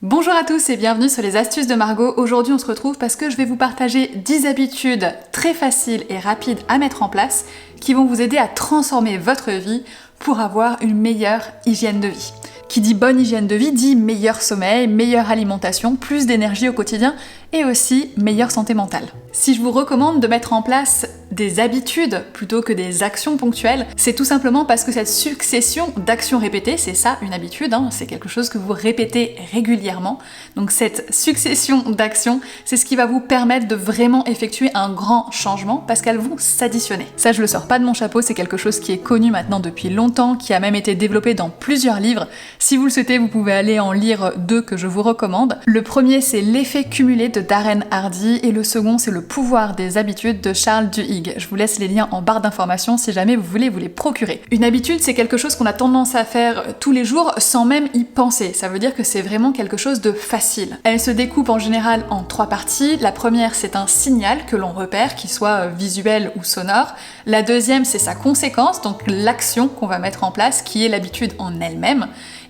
Bonjour à tous et bienvenue sur les astuces de Margot. Aujourd'hui on se retrouve parce que je vais vous partager 10 habitudes très faciles et rapides à mettre en place qui vont vous aider à transformer votre vie pour avoir une meilleure hygiène de vie. Qui dit bonne hygiène de vie dit meilleur sommeil, meilleure alimentation, plus d'énergie au quotidien et aussi meilleure santé mentale. Si je vous recommande de mettre en place des habitudes plutôt que des actions ponctuelles, c'est tout simplement parce que cette succession d'actions répétées, c'est ça une habitude, c'est quelque chose que vous répétez régulièrement. Donc cette succession d'actions, c'est ce qui va vous permettre de vraiment effectuer un grand changement parce qu'elles vont s'additionner. Ça, je le sors pas de mon chapeau, c'est quelque chose qui est connu maintenant depuis longtemps, qui a même été développé dans plusieurs livres. Si vous le souhaitez, vous pouvez aller en lire deux que je vous recommande. Le premier, c'est L'effet cumulé de Darren Hardy et le second, c'est Le pouvoir des habitudes de Charles Duhigg. Je vous laisse les liens en barre d'informations si jamais vous voulez vous les procurer. Une habitude, c'est quelque chose qu'on a tendance à faire tous les jours sans même y penser. Ça veut dire que c'est vraiment quelque chose de facile. Elle se découpe en général en 3 parties. La première, c'est un signal que l'on repère, qu'il soit visuel ou sonore. La deuxième, c'est sa conséquence, donc l'action qu'on va mettre en place, qui est l'habitude en elle-même.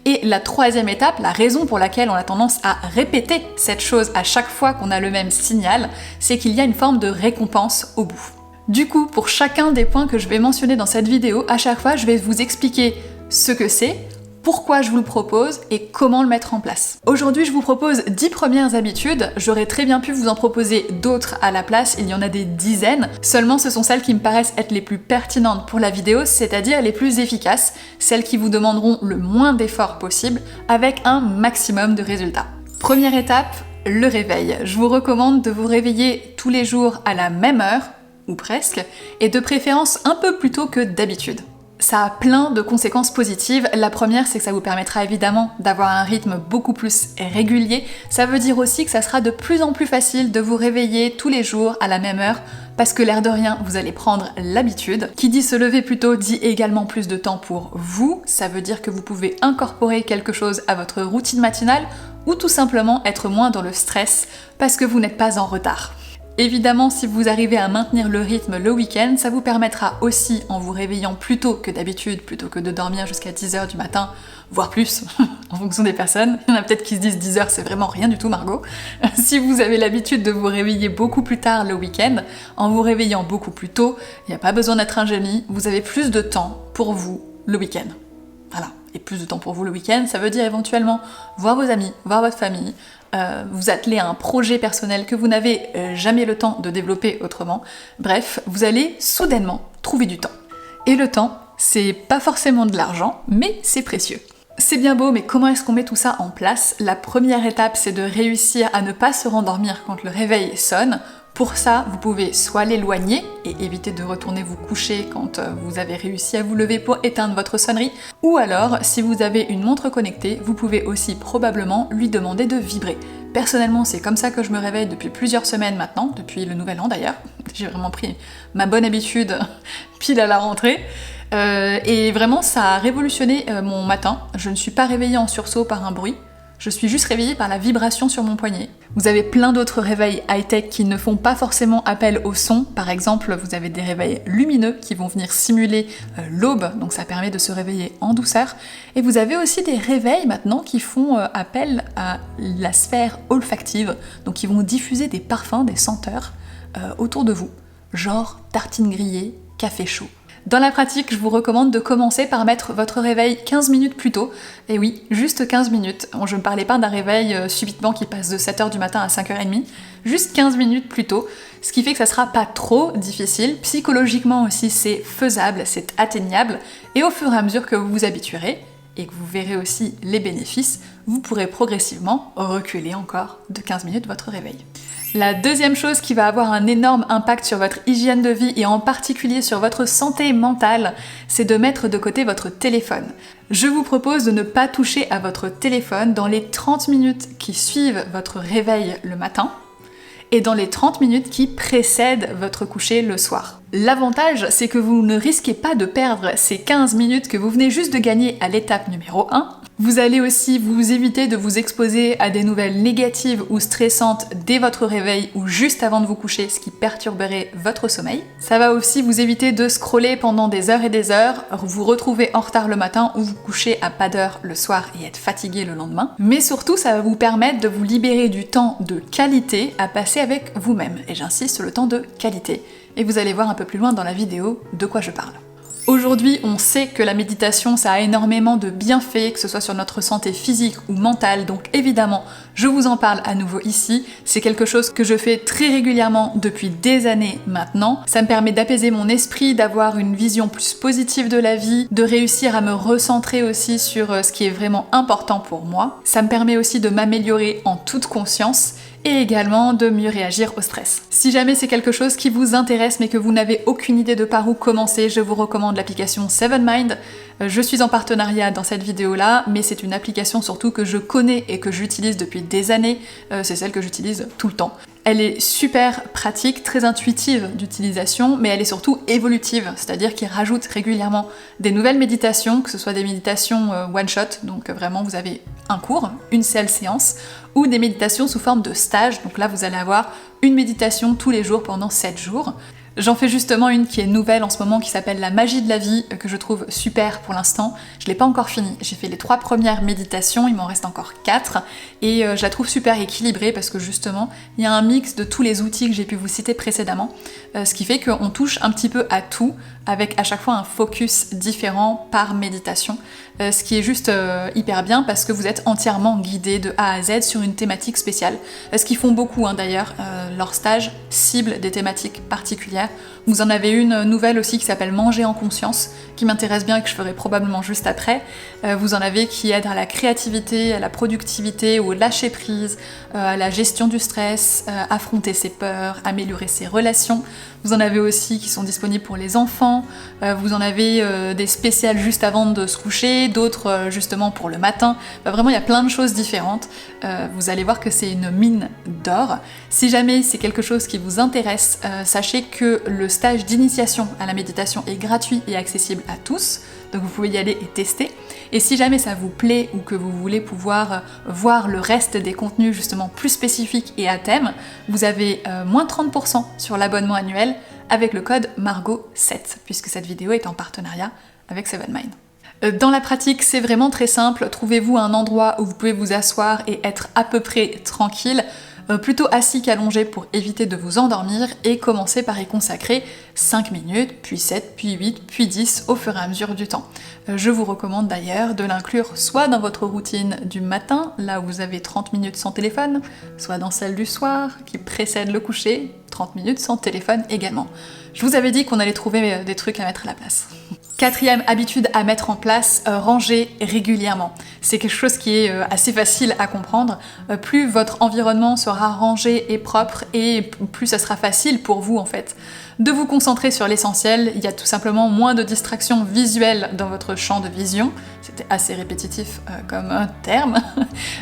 Et la troisième étape, la raison pour laquelle on a tendance à répéter cette chose à chaque fois qu'on a le même signal, c'est qu'il y a une forme de récompense au bout. Du coup, pour chacun des points que je vais mentionner dans cette vidéo, à chaque fois, je vais vous expliquer ce que c'est, pourquoi je vous le propose et comment le mettre en place. Aujourd'hui, je vous propose 10 premières habitudes. J'aurais très bien pu vous en proposer d'autres à la place, il y en a des dizaines. Seulement, ce sont celles qui me paraissent être les plus pertinentes pour la vidéo, c'est-à-dire les plus efficaces, celles qui vous demanderont le moins d'efforts possible, avec un maximum de résultats. Première étape, le réveil. Je vous recommande de vous réveiller tous les jours à la même heure, ou presque, et de préférence un peu plus tôt que d'habitude. Ça a plein de conséquences positives. La première, c'est que ça vous permettra évidemment d'avoir un rythme beaucoup plus régulier. Ça veut dire aussi que ça sera de plus en plus facile de vous réveiller tous les jours à la même heure parce que l'air de rien, vous allez prendre l'habitude. Qui dit se lever plus tôt dit également plus de temps pour vous. Ça veut dire que vous pouvez incorporer quelque chose à votre routine matinale ou tout simplement être moins dans le stress parce que vous n'êtes pas en retard. Évidemment, si vous arrivez à maintenir le rythme le week-end, ça vous permettra aussi, en vous réveillant plus tôt que d'habitude, plutôt que de dormir jusqu'à 10h du matin, voire plus, en fonction des personnes. Il y en a peut-être qui se disent 10h, c'est vraiment rien du tout, Margot. Si vous avez l'habitude de vous réveiller beaucoup plus tard le week-end, en vous réveillant beaucoup plus tôt, il n'y a pas besoin d'être un génie, vous avez plus de temps pour vous le week-end. Voilà. Et plus de temps pour vous le week-end, ça veut dire éventuellement voir vos amis, voir votre famille, vous atteler à un projet personnel que vous n'avez jamais le temps de développer autrement. Bref, vous allez soudainement trouver du temps. Et le temps, c'est pas forcément de l'argent, mais c'est précieux. C'est bien beau, mais comment est-ce qu'on met tout ça en place? La première étape, c'est de réussir à ne pas se rendormir quand le réveil sonne. Pour ça, vous pouvez soit l'éloigner et éviter de retourner vous coucher quand vous avez réussi à vous lever pour éteindre votre sonnerie, ou alors, si vous avez une montre connectée, vous pouvez aussi probablement lui demander de vibrer. Personnellement, c'est comme ça que je me réveille depuis plusieurs semaines maintenant, depuis le nouvel an d'ailleurs. J'ai vraiment pris ma bonne habitude pile à la rentrée. Et vraiment, ça a révolutionné mon matin. Je ne suis pas réveillée en sursaut par un bruit. Je suis juste réveillée par la vibration sur mon poignet. Vous avez plein d'autres réveils high-tech qui ne font pas forcément appel au son. Par exemple, vous avez des réveils lumineux qui vont venir simuler l'aube, donc ça permet de se réveiller en douceur. Et vous avez aussi des réveils maintenant qui font appel à la sphère olfactive, donc qui vont diffuser des parfums, des senteurs autour de vous, genre tartines grillées, café chaud. Dans la pratique, je vous recommande de commencer par mettre votre réveil 15 minutes plus tôt. Et oui, juste 15 minutes. Je ne parlais pas d'un réveil subitement qui passe de 7h du matin à 5h30, juste 15 minutes plus tôt, ce qui fait que ça sera pas trop difficile. Psychologiquement aussi, c'est faisable, c'est atteignable, et au fur et à mesure que vous vous habituerez, et que vous verrez aussi les bénéfices, vous pourrez progressivement reculer encore de 15 minutes votre réveil. La deuxième chose qui va avoir un énorme impact sur votre hygiène de vie et en particulier sur votre santé mentale, c'est de mettre de côté votre téléphone. Je vous propose de ne pas toucher à votre téléphone dans les 30 minutes qui suivent votre réveil le matin et dans les 30 minutes qui précèdent votre coucher le soir. L'avantage, c'est que vous ne risquez pas de perdre ces 15 minutes que vous venez juste de gagner à l'étape numéro 1. Vous allez aussi vous éviter de vous exposer à des nouvelles négatives ou stressantes dès votre réveil ou juste avant de vous coucher, ce qui perturberait votre sommeil. Ça va aussi vous éviter de scroller pendant des heures et des heures, vous retrouver en retard le matin ou vous coucher à pas d'heure le soir et être fatigué le lendemain. Mais surtout, ça va vous permettre de vous libérer du temps de qualité à passer avec vous-même. Et j'insiste sur le temps de qualité. Et vous allez voir un peu plus loin dans la vidéo de quoi je parle. Aujourd'hui, on sait que la méditation, ça a énormément de bienfaits, que ce soit sur notre santé physique ou mentale, donc évidemment, je vous en parle à nouveau ici. C'est quelque chose que je fais très régulièrement depuis des années maintenant. Ça me permet d'apaiser mon esprit, d'avoir une vision plus positive de la vie, de réussir à me recentrer aussi sur ce qui est vraiment important pour moi. Ça me permet aussi de m'améliorer en toute conscience et également de mieux réagir au stress. Si jamais c'est quelque chose qui vous intéresse mais que vous n'avez aucune idée de par où commencer, je vous recommande l'application 7Mind. Je suis en partenariat dans cette vidéo-là, mais c'est une application surtout que je connais et que j'utilise depuis des années. C'est celle que j'utilise tout le temps. Elle est super pratique, très intuitive d'utilisation, mais elle est surtout évolutive, c'est-à-dire qu'il rajoute régulièrement des nouvelles méditations, que ce soit des méditations one-shot, donc vraiment vous avez un cours, une seule séance, ou des méditations sous forme de stage, donc là vous allez avoir une méditation tous les jours pendant 7 jours. J'en fais justement une qui est nouvelle en ce moment qui s'appelle La magie de la vie, que je trouve super pour l'instant. Je l'ai pas encore fini, j'ai fait les 3 premières méditations, il m'en reste encore 4 et je la trouve super équilibrée parce que justement il y a un mix de tous les outils que j'ai pu vous citer précédemment, ce qui fait qu'on touche un petit peu à tout avec à chaque fois un focus différent par méditation, ce qui est juste hyper bien parce que vous êtes entièrement guidé de A à Z sur une thématique spéciale. Ce qu'ils font beaucoup d'ailleurs, leur stage cible des thématiques particulières. Vous en avez une nouvelle aussi qui s'appelle Manger en conscience, qui m'intéresse bien et que je ferai probablement juste après. Vous en avez qui aident à la créativité, à la productivité, au lâcher prise, à la gestion du stress, affronter ses peurs, améliorer ses relations. Vous en avez aussi qui sont disponibles pour les enfants, vous en avez des spéciales juste avant de se coucher, d'autres justement pour le matin. Vraiment il y a plein de choses différentes. Vous allez voir que c'est une mine d'or. Si jamais c'est quelque chose qui vous intéresse, sachez que le stage d'initiation à la méditation est gratuit et accessible à tous, donc vous pouvez y aller et tester. Et si jamais ça vous plaît ou que vous voulez pouvoir voir le reste des contenus justement plus spécifiques et à thème, vous avez moins 30% sur l'abonnement annuel avec le code Margot7, puisque cette vidéo est en partenariat avec 7Mind. Dans la pratique, c'est vraiment très simple. Trouvez-vous un endroit où vous pouvez vous asseoir et être à peu près tranquille, plutôt assis qu'allongé pour éviter de vous endormir, et commencez par y consacrer 5 minutes, puis 7, puis 8, puis 10 au fur et à mesure du temps. Je vous recommande d'ailleurs de l'inclure soit dans votre routine du matin, là où vous avez 30 minutes sans téléphone, soit dans celle du soir, qui précède le coucher, 30 minutes sans téléphone également. Je vous avais dit qu'on allait trouver des trucs à mettre à la place. 4e habitude à mettre en place, ranger régulièrement. C'est quelque chose qui est assez facile à comprendre. Plus votre environnement sera rangé et propre, et plus ça sera facile pour vous en fait de vous concentrer sur l'essentiel. Il y a tout simplement moins de distractions visuelles dans votre champ de vision. C'était assez répétitif comme terme.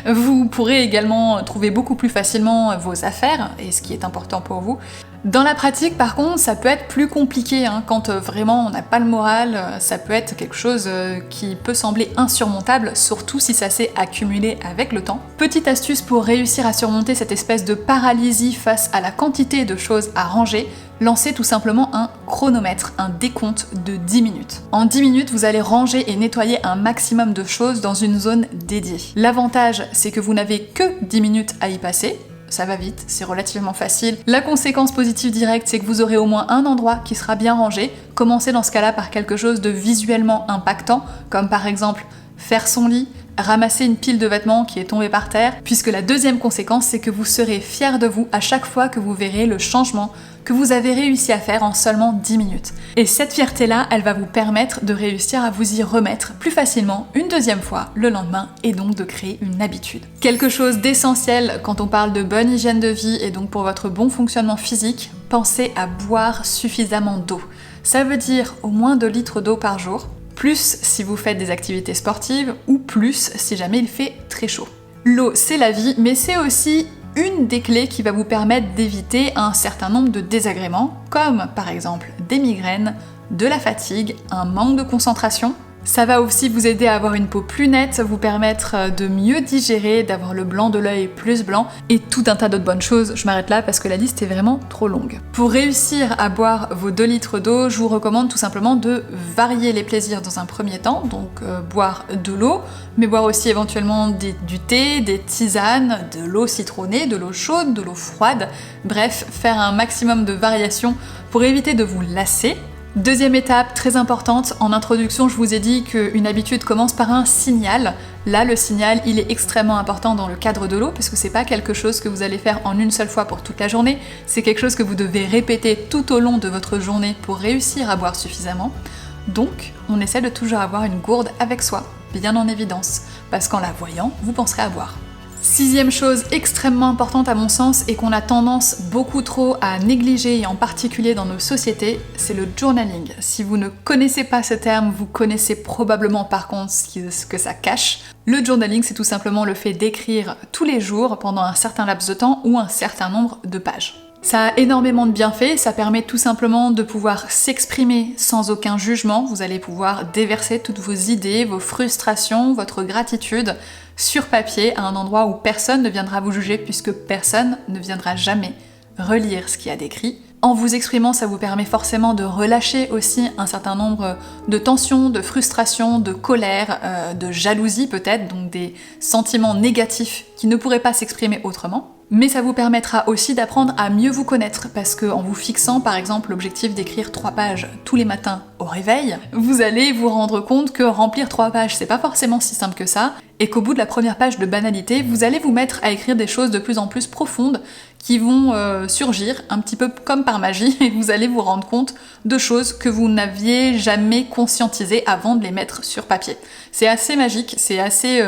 Vous pourrez également trouver beaucoup plus facilement vos affaires et ce qui est important pour vous. Dans la pratique, par contre, ça peut être plus compliqué, quand vraiment on n'a pas le moral, ça peut être quelque chose qui peut sembler insurmontable, surtout si ça s'est accumulé avec le temps. Petite astuce pour réussir à surmonter cette espèce de paralysie face à la quantité de choses à ranger, lancez tout simplement un chronomètre, un décompte de 10 minutes. En 10 minutes, vous allez ranger et nettoyer un maximum de choses dans une zone dédiée. L'avantage, c'est que vous n'avez que 10 minutes à y passer. Ça va vite, c'est relativement facile. La conséquence positive directe, c'est que vous aurez au moins un endroit qui sera bien rangé. Commencez dans ce cas-là par quelque chose de visuellement impactant, comme par exemple faire son lit, ramasser une pile de vêtements qui est tombée par terre, puisque la deuxième conséquence, c'est que vous serez fier de vous à chaque fois que vous verrez le changement que vous avez réussi à faire en seulement 10 minutes. Et cette fierté-là, elle va vous permettre de réussir à vous y remettre plus facilement une deuxième fois le lendemain, et donc de créer une habitude. Quelque chose d'essentiel quand on parle de bonne hygiène de vie et donc pour votre bon fonctionnement physique, pensez à boire suffisamment d'eau. Ça veut dire au moins 2 litres d'eau par jour, plus si vous faites des activités sportives, ou plus si jamais il fait très chaud. L'eau, c'est la vie, mais c'est aussi une des clés qui va vous permettre d'éviter un certain nombre de désagréments, comme par exemple des migraines, de la fatigue, un manque de concentration. Ça va aussi vous aider à avoir une peau plus nette, vous permettre de mieux digérer, d'avoir le blanc de l'œil plus blanc et tout un tas d'autres bonnes choses. Je m'arrête là parce que la liste est vraiment trop longue. Pour réussir à boire vos 2 litres d'eau, je vous recommande tout simplement de varier les plaisirs dans un premier temps, donc boire de l'eau, mais boire aussi éventuellement du thé, des tisanes, de l'eau citronnée, de l'eau chaude, de l'eau froide, bref, faire un maximum de variations pour éviter de vous lasser. Deuxième étape très importante, en introduction je vous ai dit qu'une habitude commence par un signal. Là le signal il est extrêmement important dans le cadre de l'eau parce que c'est pas quelque chose que vous allez faire en une seule fois pour toute la journée, c'est quelque chose que vous devez répéter tout au long de votre journée pour réussir à boire suffisamment. Donc on essaie de toujours avoir une gourde avec soi, bien en évidence, parce qu'en la voyant vous penserez à boire. 6e chose extrêmement importante à mon sens et qu'on a tendance beaucoup trop à négliger et en particulier dans nos sociétés, c'est le journaling. Si vous ne connaissez pas ce terme, vous connaissez probablement par contre ce que ça cache. Le journaling, c'est tout simplement le fait d'écrire tous les jours pendant un certain laps de temps ou un certain nombre de pages. Ça a énormément de bienfaits, ça permet tout simplement de pouvoir s'exprimer sans aucun jugement, vous allez pouvoir déverser toutes vos idées, vos frustrations, votre gratitude sur papier à un endroit où personne ne viendra vous juger puisque personne ne viendra jamais relire ce qu'il y a d'écrit. En vous exprimant, ça vous permet forcément de relâcher aussi un certain nombre de tensions, de frustrations, de colère, de jalousie peut-être, donc des sentiments négatifs qui ne pourraient pas s'exprimer autrement. Mais ça vous permettra aussi d'apprendre à mieux vous connaître parce qu'en vous fixant par exemple l'objectif d'écrire 3 pages tous les matins au réveil, vous allez vous rendre compte que remplir 3 pages c'est pas forcément si simple que ça et qu'au bout de la première page de banalité, vous allez vous mettre à écrire des choses de plus en plus profondes qui vont surgir un petit peu comme par magie et vous allez vous rendre compte de choses que vous n'aviez jamais conscientisées avant de les mettre sur papier. C'est assez magique, c'est assez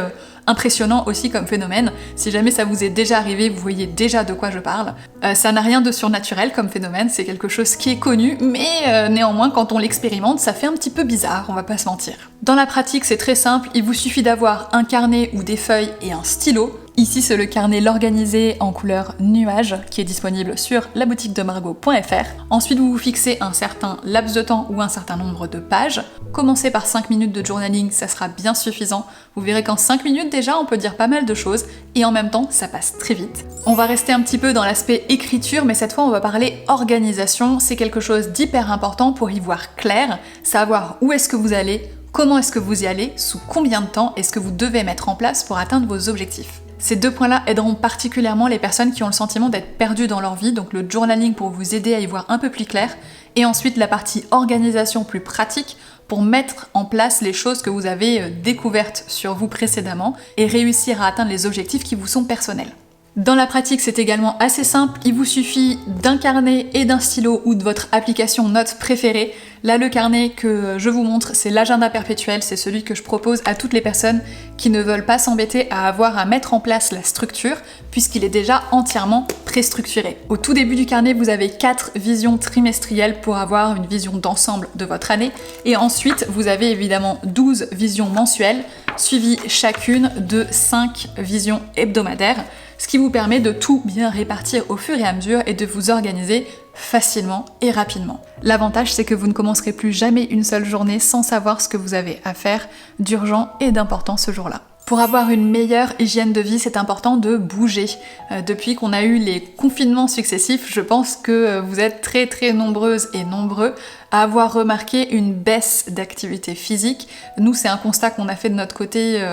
impressionnant aussi comme phénomène. Si jamais ça vous est déjà arrivé, vous voyez déjà de quoi je parle. Ça n'a rien de surnaturel comme phénomène, c'est quelque chose qui est connu, mais néanmoins quand on l'expérimente, ça fait un petit peu bizarre, on va pas se mentir. Dans la pratique, c'est très simple, il vous suffit d'avoir un carnet ou des feuilles et un stylo. Ici, c'est le carnet L'Organisé en couleur nuage qui est disponible sur laboutiquedemargot.fr. Ensuite, vous vous fixez un certain laps de temps ou un certain nombre de pages. Commencez par 5 minutes de journaling, ça sera bien suffisant. Vous verrez qu'en 5 minutes déjà, on peut dire pas mal de choses et en même temps, ça passe très vite. On va rester un petit peu dans l'aspect écriture, mais cette fois, on va parler organisation. C'est quelque chose d'hyper important pour y voir clair, savoir où est-ce que vous allez, comment est-ce que vous y allez, sous combien de temps est-ce que vous devez mettre en place pour atteindre vos objectifs. Ces 2 points-là aideront particulièrement les personnes qui ont le sentiment d'être perdues dans leur vie, donc le journaling pour vous aider à y voir un peu plus clair, et ensuite la partie organisation plus pratique pour mettre en place les choses que vous avez découvertes sur vous précédemment et réussir à atteindre les objectifs qui vous sont personnels. Dans la pratique, c'est également assez simple, il vous suffit d'un carnet et d'un stylo ou de votre application notes préférée. Là, le carnet que je vous montre, c'est l'agenda perpétuel, c'est celui que je propose à toutes les personnes qui ne veulent pas s'embêter à avoir à mettre en place la structure, puisqu'il est déjà entièrement préstructuré. Au tout début du carnet, vous avez 4 visions trimestrielles pour avoir une vision d'ensemble de votre année, et ensuite, vous avez évidemment 12 visions mensuelles, suivies chacune de 5 visions hebdomadaires, ce qui vous permet de tout bien répartir au fur et à mesure et de vous organiser facilement et rapidement. L'avantage, c'est que vous ne commencerez plus jamais une seule journée sans savoir ce que vous avez à faire d'urgent et d'important ce jour-là. Pour avoir une meilleure hygiène de vie, c'est important de bouger. Depuis qu'on a eu les confinements successifs, je pense que vous êtes très nombreuses et nombreux à avoir remarqué une baisse d'activité physique. Nous, c'est un constat qu'on a fait de notre côté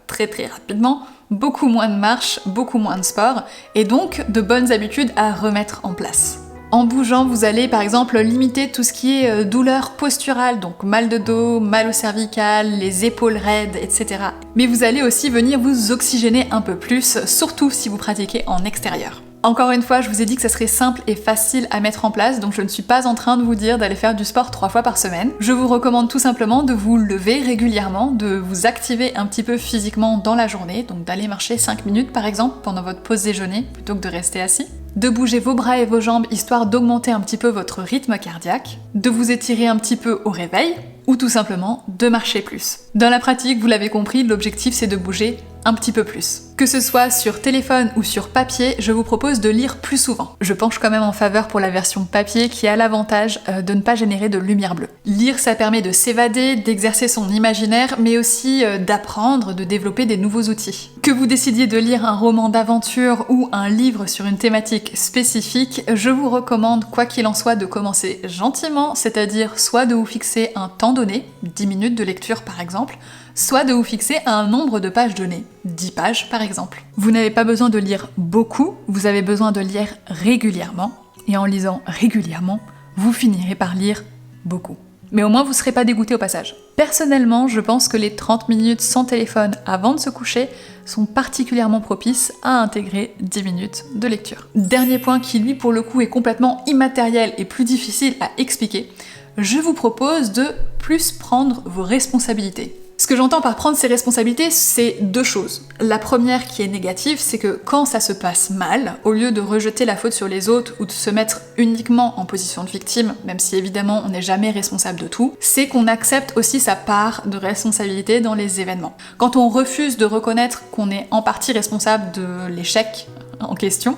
très rapidement. Beaucoup moins de marche, beaucoup moins de sport, et donc de bonnes habitudes à remettre en place. En bougeant, vous allez par exemple limiter tout ce qui est douleur posturale, donc mal de dos, mal au cervical, les épaules raides, etc. Mais vous allez aussi venir vous oxygéner un peu plus, surtout si vous pratiquez en extérieur. Encore une fois, je vous ai dit que ça serait simple et facile à mettre en place, donc je ne suis pas en train de vous dire d'aller faire du sport 3 fois par semaine. Je vous recommande tout simplement de vous lever régulièrement, de vous activer un petit peu physiquement dans la journée, donc d'aller marcher 5 minutes par exemple pendant votre pause déjeuner, plutôt que de rester assis. De bouger vos bras et vos jambes histoire d'augmenter un petit peu votre rythme cardiaque, de vous étirer un petit peu au réveil, ou tout simplement de marcher plus. Dans la pratique, vous l'avez compris, l'objectif c'est de bouger un petit peu plus. Que ce soit sur téléphone ou sur papier, je vous propose de lire plus souvent. Je penche quand même en faveur pour la version papier qui a l'avantage de ne pas générer de lumière bleue. Lire, ça permet de s'évader, d'exercer son imaginaire, mais aussi d'apprendre, de développer des nouveaux outils. Que vous décidiez de lire un roman d'aventure ou un livre sur une thématique spécifique, je vous recommande, quoi qu'il en soit, de commencer gentiment, c'est-à-dire soit de vous fixer un temps donné, 10 minutes de lecture par exemple, soit de vous fixer un nombre de pages donné, 10 pages par exemple. Vous n'avez pas besoin de lire beaucoup, vous avez besoin de lire régulièrement, et en lisant régulièrement, vous finirez par lire beaucoup. Mais au moins vous ne serez pas dégoûté au passage. Personnellement, je pense que les 30 minutes sans téléphone avant de se coucher sont particulièrement propices à intégrer 10 minutes de lecture. Dernier point qui lui pour le coup est complètement immatériel et plus difficile à expliquer, je vous propose de plus prendre vos responsabilités. Ce que j'entends par prendre ses responsabilités, c'est deux choses. La première qui est négative, c'est que quand ça se passe mal, au lieu de rejeter la faute sur les autres ou de se mettre uniquement en position de victime, même si évidemment on n'est jamais responsable de tout, c'est qu'on accepte aussi sa part de responsabilité dans les événements. Quand on refuse de reconnaître qu'on est en partie responsable de l'échec en question,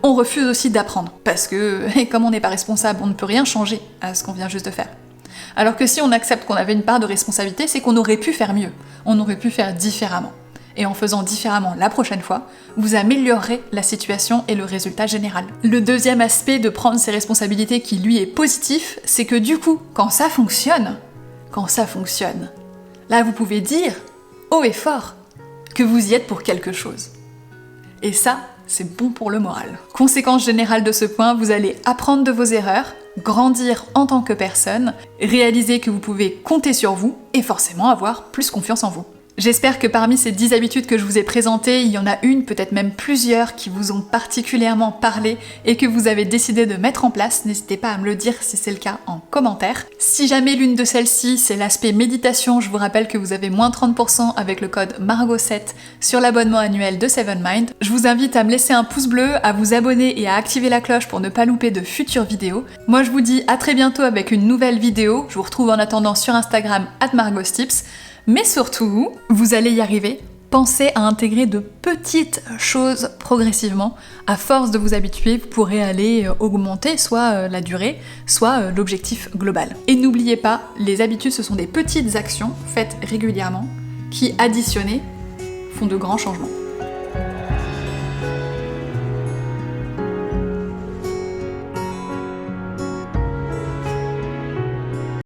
on refuse aussi d'apprendre. Parce que, comme on n'est pas responsable, on ne peut rien changer à ce qu'on vient juste de faire. Alors que si on accepte qu'on avait une part de responsabilité, c'est qu'on aurait pu faire mieux, on aurait pu faire différemment. Et en faisant différemment la prochaine fois, vous améliorerez la situation et le résultat général. Le deuxième aspect de prendre ses responsabilités qui lui est positif, c'est que du coup, quand ça fonctionne, là vous pouvez dire, haut et fort, que vous y êtes pour quelque chose. Et ça, c'est bon pour le moral. Conséquence générale de ce point, vous allez apprendre de vos erreurs, grandir en tant que personne, réaliser que vous pouvez compter sur vous et forcément avoir plus confiance en vous. J'espère que parmi ces 10 habitudes que je vous ai présentées, il y en a une, peut-être même plusieurs, qui vous ont particulièrement parlé et que vous avez décidé de mettre en place. N'hésitez pas à me le dire si c'est le cas en commentaire. Si jamais l'une de celles-ci, c'est l'aspect méditation, je vous rappelle que vous avez moins 30% avec le code Margot7 sur l'abonnement annuel de Seven Mind. Je vous invite à me laisser un pouce bleu, à vous abonner et à activer la cloche pour ne pas louper de futures vidéos. Moi, je vous dis à très bientôt avec une nouvelle vidéo. Je vous retrouve en attendant sur Instagram @margostips. Mais surtout, vous allez y arriver. Pensez à intégrer de petites choses progressivement. À force de vous habituer, vous pourrez aller augmenter soit la durée, soit l'objectif global. Et n'oubliez pas, les habitudes, ce sont des petites actions faites régulièrement qui, additionnées, font de grands changements.